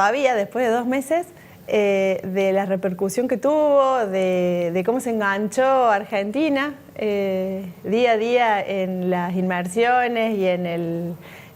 Todavía, después de 2 meses, de la repercusión que tuvo, de cómo se enganchó Argentina día a día en las inmersiones y en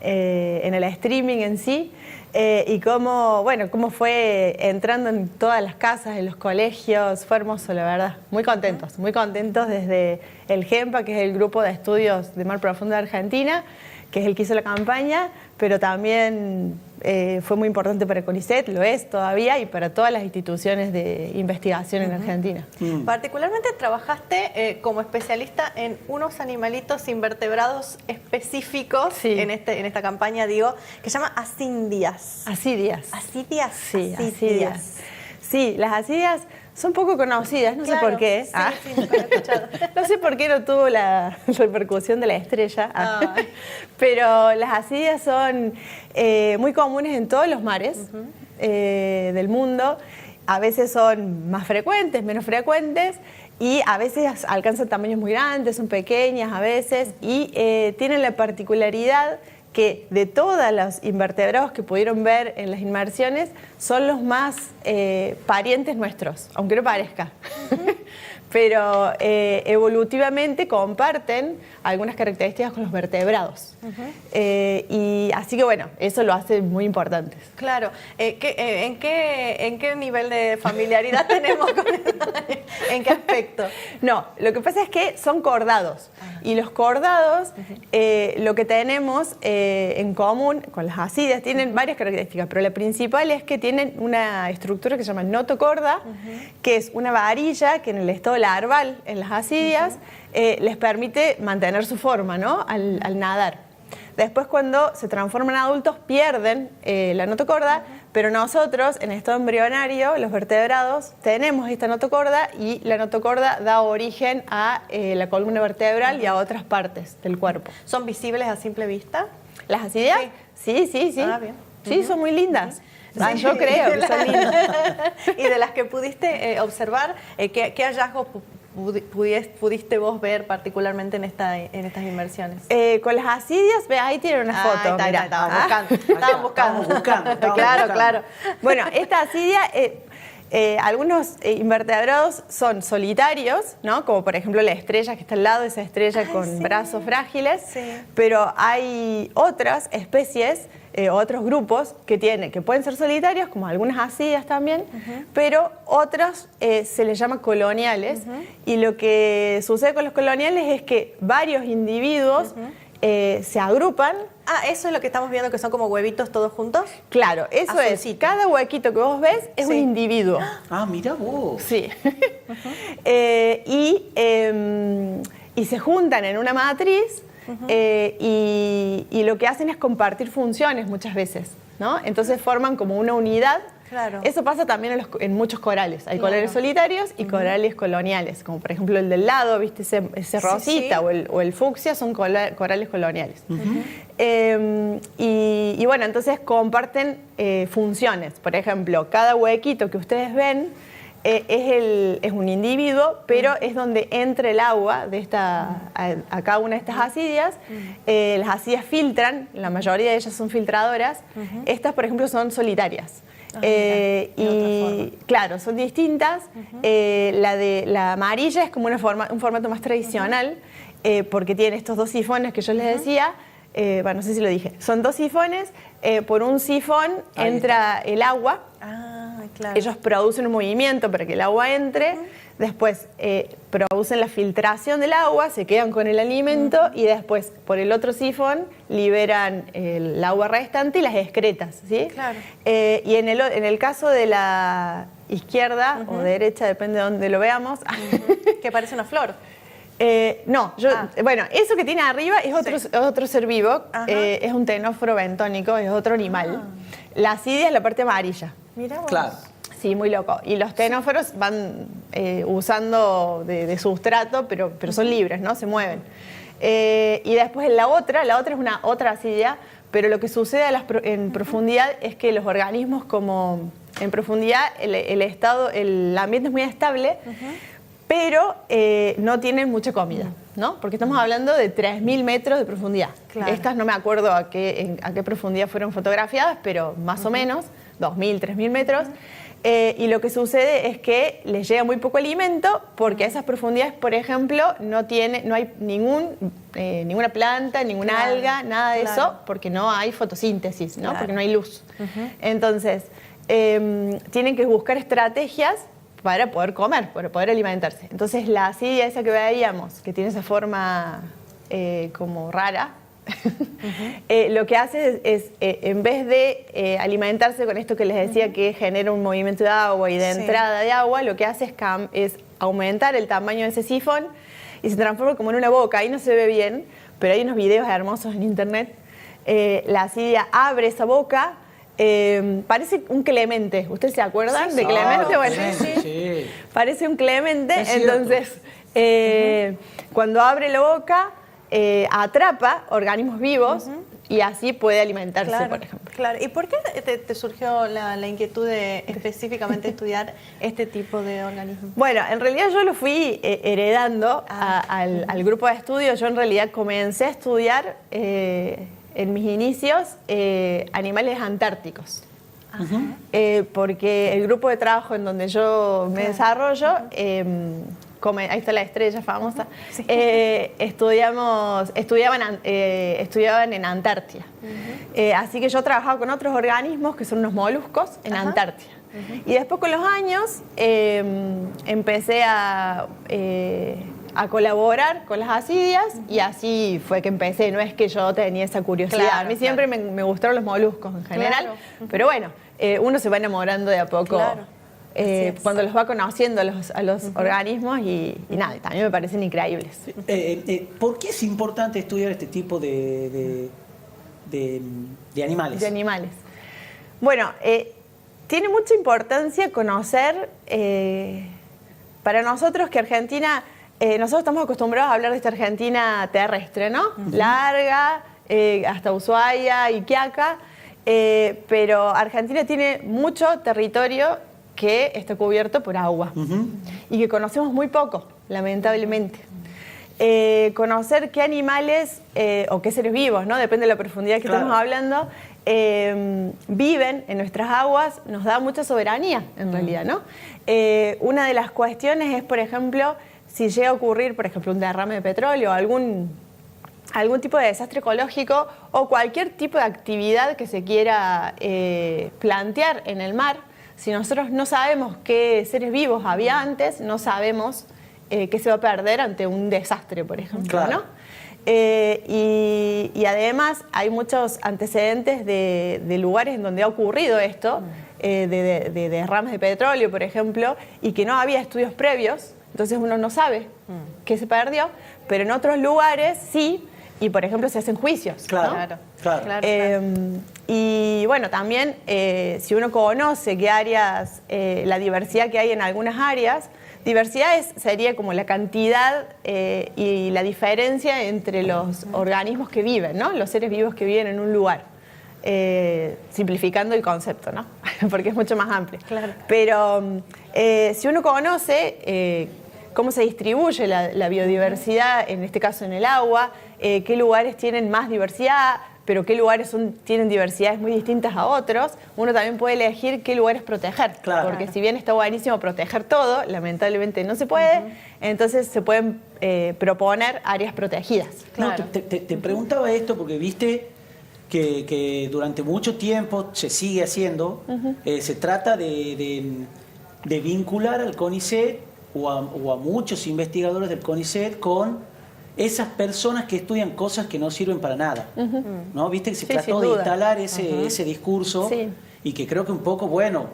el streaming en sí, y cómo fue entrando en todas las casas, en los colegios. Fue hermoso, la verdad. Muy contentos desde el GEMPA, que es el Grupo de Estudios de Mar Profundo de Argentina, que es el que hizo la campaña, pero también fue muy importante para CONICET, lo es todavía, y para todas las instituciones de investigación en Argentina. Particularmente trabajaste como especialista en unos animalitos invertebrados específicos, sí, en esta campaña, digo, que se llama asidias. ¿Asidias? ¿Asidias? Sí, asidias. Sí, las asidias son poco conocidas, no sé por qué. Sí, nunca lo he escuchado. No sé por qué no tuvo la repercusión de la estrella, pero las asidias son muy comunes en todos los mares del mundo. A veces son más frecuentes, menos frecuentes, y a veces alcanzan tamaños muy grandes, son pequeñas a veces, y tienen la particularidad que de todos los invertebrados que pudieron ver en las inmersiones, son los más parientes nuestros, aunque no parezca. Pero evolutivamente comparten algunas características con los vertebrados. Y así que bueno, eso lo hace muy importantes. Claro. ¿En qué nivel de familiaridad tenemos con eso? ¿En qué aspecto? No, lo que pasa es que son cordados. Y los cordados, lo que tenemos en común con las asidias, tienen varias características, pero la principal es que tienen una estructura que se llama notocorda, que es una varilla que en el estado larval, en las asidias, les permite mantener su forma, ¿no?, al nadar. Después, cuando se transforman en adultos, pierden la notocorda, pero nosotros, en estado embrionario, los vertebrados, tenemos esta notocorda, y la notocorda da origen a la columna vertebral y a otras partes del cuerpo. ¿Son visibles a simple vista? ¿Las asidias? Sí. Ah, bien. Sí, son muy lindas. Yo creo que son lindas. Y de las que pudiste observar, ¿qué hallazgos pudiste vos ver particularmente en estas inmersiones? Con las asidias, ve, ahí tienen una foto. Estaban buscando. Claro. Bueno, esta asidia, algunos invertebrados son solitarios, ¿no?, como por ejemplo la estrella que está al lado, esa estrella con brazos frágiles, pero hay otras especies, otros grupos que pueden ser solitarios, como algunas asidias también, pero otros se les llama coloniales, y lo que sucede con los coloniales es que varios individuos se agrupan. ¿Eso es lo que estamos viendo, que son como huevitos todos juntos? Claro, eso es. Cada huequito que vos ves es un individuo. Mira vos. Sí. Y se juntan en una matriz. Y lo que hacen es compartir funciones muchas veces, ¿no? Entonces forman como una unidad. Claro. Eso pasa también en muchos corales. Hay corales solitarios y corales coloniales, como por ejemplo el del lado, ¿viste? Ese rosita o el fucsia, son corales coloniales. Y bueno, entonces comparten funciones. Por ejemplo, cada huequito que ustedes ven es un individuo, pero es donde entra el agua a cada una de estas asidias. Las asidias filtran, la mayoría de ellas son filtradoras. Estas, por ejemplo, son solitarias. Y claro, son distintas. La amarilla es como un formato más tradicional, porque tiene estos 2 sifones que yo les decía. Bueno, no sé si lo dije. Son 2 sifones. Por un sifón entra el agua. Claro. Ellos producen un movimiento para que el agua entre. Después producen la filtración del agua, se quedan con el alimento, y después por el otro sifón liberan el agua restante y las excretas, ¿sí? Claro. Y en el caso de la izquierda o derecha, depende de dónde lo veamos. Que parece una flor. Bueno, eso que tiene arriba es otro ser vivo, es un tenóforo bentónico, es otro animal. La asidia es la parte amarilla. Mira vos. Claro. Sí, muy loco. Y los tenóforos van usando de sustrato, pero son libres, ¿no? Se mueven. Y después la otra es otra asidia, pero lo que sucede en profundidad es que los organismos, como en profundidad, el ambiente es muy estable, pero no tienen mucha comida, ¿no? Porque estamos hablando de 3.000 metros de profundidad. Claro. Estas no me acuerdo a qué profundidad fueron fotografiadas, pero más o menos, 2.000, 3.000 metros. Y lo que sucede es que les llega muy poco alimento porque a esas profundidades, por ejemplo, no hay ninguna planta, ninguna alga, nada de eso, porque no hay fotosíntesis, ¿no? Porque no hay luz. Entonces, tienen que buscar estrategias para poder comer, para poder alimentarse. Entonces, la asidia esa que veíamos, que tiene esa forma como rara, lo que hace es en vez de alimentarse con esto que les decía que genera un movimiento de agua y de entrada de agua, lo que hace es aumentar el tamaño de ese sifón y se transforma como en una boca. Ahí no se ve bien, pero hay unos videos hermosos en internet. La asidia abre esa boca, parece un clemente. ¿Ustedes se acuerdan de clemente? Bueno, sí. Parece un clemente. Entonces, cuando abre la boca, atrapa organismos vivos y así puede alimentarse, por ejemplo. Claro. ¿Y por qué te surgió la inquietud de específicamente estudiar este tipo de organismos? Bueno, en realidad yo lo fui heredando al grupo de estudio. Yo en realidad comencé a estudiar en mis inicios animales antárticos. Porque el grupo de trabajo en donde yo me desarrollo, ahí está la estrella famosa, estudiaban en Antártida. Así que yo trabajaba con otros organismos que son unos moluscos en Antártida. Y después con los años empecé a colaborar con las asidias y así fue que empecé. No es que yo tenía esa curiosidad. A mí siempre me gustaron los moluscos en general, pero bueno, uno se va enamorando de a poco. Cuando los va conociendo a los organismos y nada, también me parecen increíbles. ¿Por qué es importante estudiar este tipo de animales? De animales. Bueno, tiene mucha importancia conocer, para nosotros que Argentina, nosotros estamos acostumbrados a hablar de esta Argentina terrestre, ¿no? Larga, hasta Ushuaia y Quiaca, pero Argentina tiene mucho territorio que está cubierto por agua y que conocemos muy poco, lamentablemente. Conocer qué animales o qué seres vivos, ¿no? Depende de la profundidad que estamos hablando, viven en nuestras aguas, nos da mucha soberanía en realidad, ¿no? Una de las cuestiones es, por ejemplo, si llega a ocurrir, por ejemplo, un derrame de petróleo o algún tipo de desastre ecológico o cualquier tipo de actividad que se quiera plantear en el mar. Si nosotros no sabemos qué seres vivos había antes, no sabemos qué se va a perder ante un desastre, por ejemplo, ¿no? Y además hay muchos antecedentes de lugares en donde ha ocurrido esto, de derrames de petróleo, por ejemplo, y que no había estudios previos, entonces uno no sabe qué se perdió, pero en otros lugares sí, y por ejemplo se hacen juicios. Claro. Y bueno, también si uno conoce qué áreas, la diversidad que hay en algunas áreas, diversidad sería como la cantidad y la diferencia entre los organismos que viven, ¿no? Los seres vivos que viven en un lugar. Simplificando el concepto, ¿no? Porque es mucho más amplio. Pero si uno conoce cómo se distribuye la biodiversidad, en este caso en el agua, qué lugares tienen más diversidad, pero qué lugares tienen diversidades muy distintas a otros, uno también puede elegir qué lugares proteger. Porque si bien está buenísimo proteger todo, lamentablemente no se puede, entonces se pueden proponer áreas protegidas. No, te preguntaba esto porque viste que durante mucho tiempo se sigue haciendo, se trata de vincular al CONICET o a muchos investigadores del CONICET con esas personas que estudian cosas que no sirven para nada, ¿no? Viste que se trató de instalar ese discurso y que creo que un poco, bueno,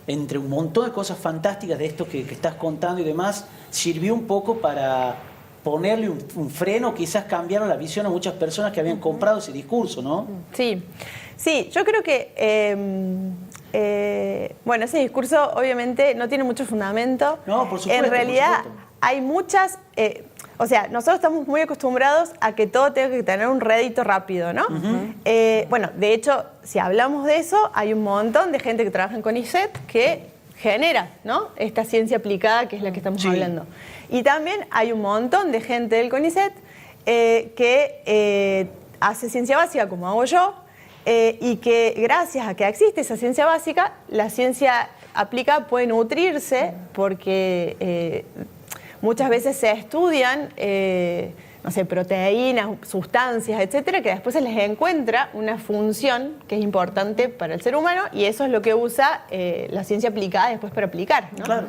entre un montón de cosas fantásticas de esto que estás contando y demás, sirvió un poco para ponerle un freno, quizás cambiaron la visión a muchas personas que habían comprado ese discurso, ¿no? Sí, yo creo que bueno, ese discurso obviamente no tiene mucho fundamento. No, por supuesto. En realidad hay muchas... o sea, nosotros estamos muy acostumbrados a que todo tenga que tener un rédito rápido, ¿no? Bueno, de hecho, si hablamos de eso, hay un montón de gente que trabaja en CONICET que genera, ¿no? Esta ciencia aplicada que es la que estamos hablando. Y también hay un montón de gente del CONICET que hace ciencia básica, como hago yo, y que gracias a que existe esa ciencia básica, la ciencia aplicada puede nutrirse porque muchas veces se estudian, no sé, proteínas, sustancias, etcétera, que después se les encuentra una función que es importante para el ser humano y eso es lo que usa la ciencia aplicada después para aplicar, ¿no? Claro.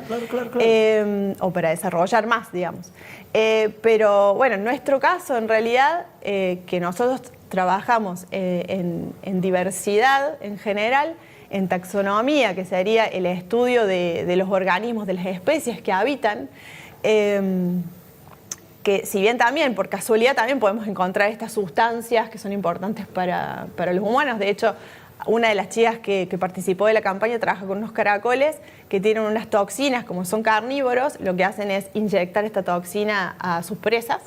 O para desarrollar más, digamos. Pero bueno, en nuestro caso, en realidad, que nosotros trabajamos en diversidad en general, en taxonomía, que sería el estudio de los organismos, de las especies que habitan, que si bien también, por casualidad, también podemos encontrar estas sustancias que son importantes para los humanos. De hecho, una de las chicas que participó de la campaña trabaja con unos caracoles que tienen unas toxinas, como son carnívoros, lo que hacen es inyectar esta toxina a sus presas.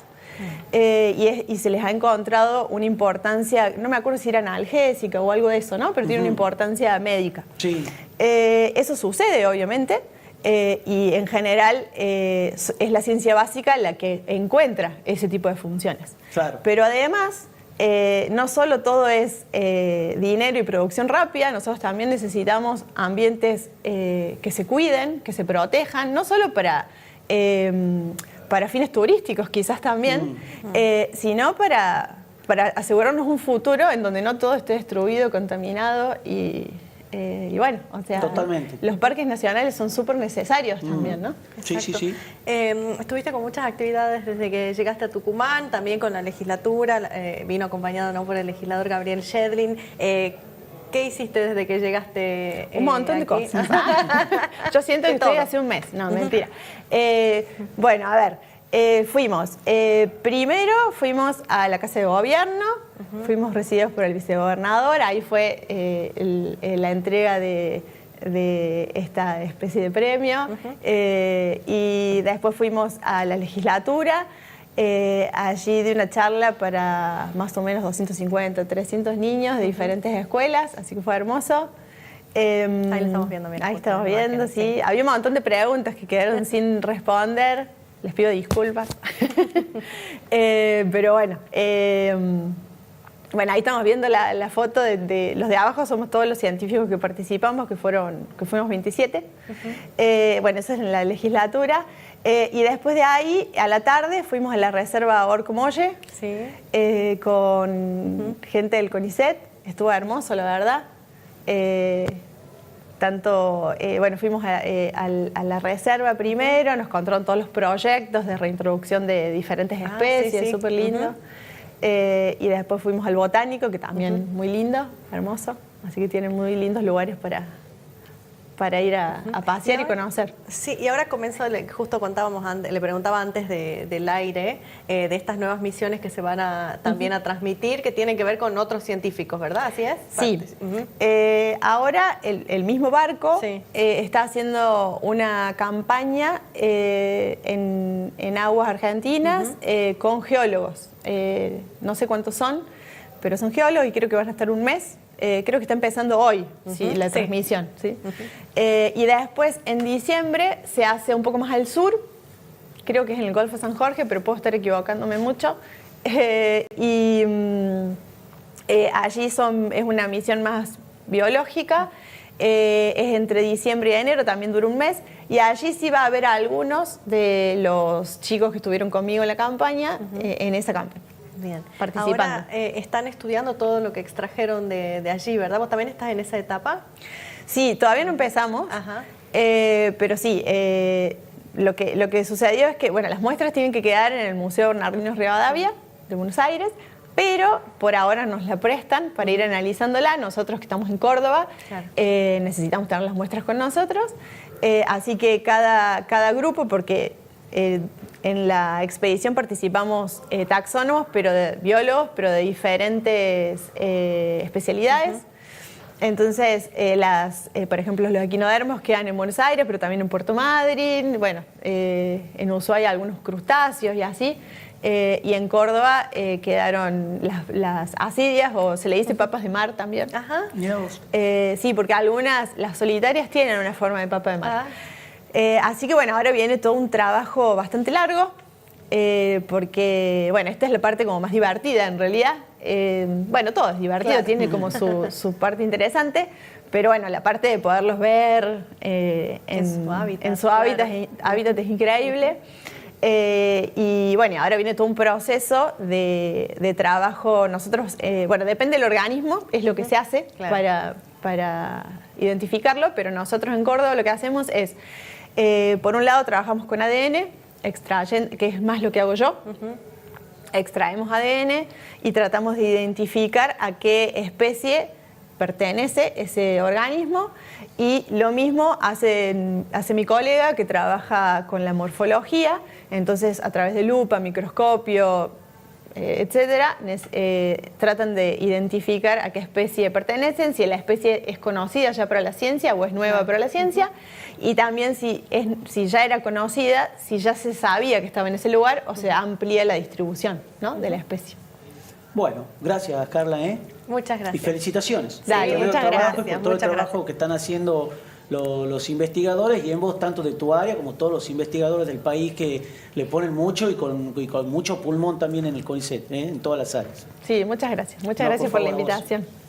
Y se les ha encontrado una importancia, no me acuerdo si era analgésica o algo de eso, ¿no? Pero tiene una importancia médica. Sí. Eso sucede, obviamente. Y en general es la ciencia básica la que encuentra ese tipo de funciones. Claro. Pero además, no solo todo es dinero y producción rápida, nosotros también necesitamos ambientes que se cuiden, que se protejan, no solo para fines turísticos quizás también, sino para asegurarnos un futuro en donde no todo esté destruido, contaminado y bueno, o sea, totalmente. Los parques nacionales son súper necesarios también, ¿no? Sí. Estuviste con muchas actividades desde que llegaste a Tucumán, también con la legislatura, vino acompañado, ¿no?, por el legislador Gabriel Shedlin. ¿Qué hiciste desde que llegaste? Un montón de cosas. Yo siento que estoy hace un mes. No, mentira. Bueno, a ver, primero fuimos a la Casa de Gobierno, fuimos recibidos por el vicegobernador, ahí fue la entrega de esta especie de premio, y después fuimos a la legislatura. Allí di una charla para más o menos 250, 300 niños de diferentes escuelas, así que fue hermoso. Ahí lo estamos viendo, mira. Ahí estamos viendo, sí. Había un montón de preguntas que quedaron sin responder, les pido disculpas. Pero bueno, ahí estamos viendo la foto de los de abajo, somos todos los científicos que participamos, que fuimos 27. Bueno, eso es en la legislatura. Y después de ahí, a la tarde, fuimos a la reserva Orco Molle, con gente del CONICET. Estuvo hermoso, la verdad. Fuimos a la reserva primero, nos contaron todos los proyectos de reintroducción de diferentes especies, súper lindo. Y después fuimos al botánico, que también muy lindo, hermoso. Así que tienen muy lindos lugares para ir a pasear y conocer. Sí, y ahora comenzó, justo contábamos antes, le preguntaba antes del aire, de estas nuevas misiones que se van también a transmitir, que tienen que ver con otros científicos, ¿verdad? ¿Así es? Sí. Ahora el mismo barco está haciendo una campaña en aguas argentinas con geólogos. No sé cuántos son, pero son geólogos y creo que van a estar un mes. Creo que está empezando hoy la transmisión. ¿Sí? Y después, en diciembre, se hace un poco más al sur, creo que es en el Golfo San Jorge, pero puedo estar equivocándome mucho. Allí es una misión más biológica, es entre diciembre y enero, también dura un mes, y allí sí va a haber algunos de los chicos que estuvieron conmigo en la campaña, en esa campaña. Bien. Participando. Ahora están estudiando todo lo que extrajeron de allí, ¿verdad? ¿Vos también estás en esa etapa? Sí, todavía no empezamos, pero sí, lo que sucedió es que, bueno, las muestras tienen que quedar en el Museo Bernardino Rivadavia de Buenos Aires, pero por ahora nos la prestan para ir analizándola. Nosotros que estamos en Córdoba, necesitamos tener las muestras con nosotros, así que cada grupo, porque en la expedición participamos taxónomos, biólogos, pero de diferentes especialidades. Entonces, por ejemplo, los equinodermos quedan en Buenos Aires, pero también en Puerto Madryn. Bueno, en Ushuaia algunos crustáceos y así. Y en Córdoba quedaron las asidias, o se le dice papas de mar también. Sí, porque las solitarias tienen una forma de papa de mar. Así que bueno, ahora viene todo un trabajo bastante largo, porque bueno, esta es la parte como más divertida en realidad, bueno, todo es divertido, Claro. tiene como su parte interesante, pero bueno, la parte de poderlos ver En su hábitat, en su hábitat, claro. hábitat es increíble. Y bueno, ahora viene todo un proceso de trabajo. Nosotros, bueno, depende del organismo, es lo que se hace Claro. para identificarlo, pero nosotros en Córdoba lo que hacemos es, por un lado trabajamos con ADN, que es más lo que hago yo. Extraemos ADN y tratamos de identificar a qué especie pertenece ese organismo, y lo mismo hace mi colega que trabaja con la morfología. Entonces, a través de lupa, microscopio, etcétera, tratan de identificar a qué especie pertenecen, si la especie es conocida ya para la ciencia o es nueva para la ciencia, y también si ya era conocida, si ya se sabía que estaba en ese lugar, o se amplía la distribución, ¿no?, de la especie. Bueno, gracias, Carla, Muchas gracias. y felicitaciones. Dale, Por el muchas trabajo y gracias, por todo el muchas trabajo gracias. que están haciendo los investigadores, y en vos, tanto de tu área como todos los investigadores del país, que le ponen mucho y con mucho pulmón también en el CONICET, en todas las áreas. Sí, muchas gracias. Muchas No, gracias por por la favor, a vos. invitación.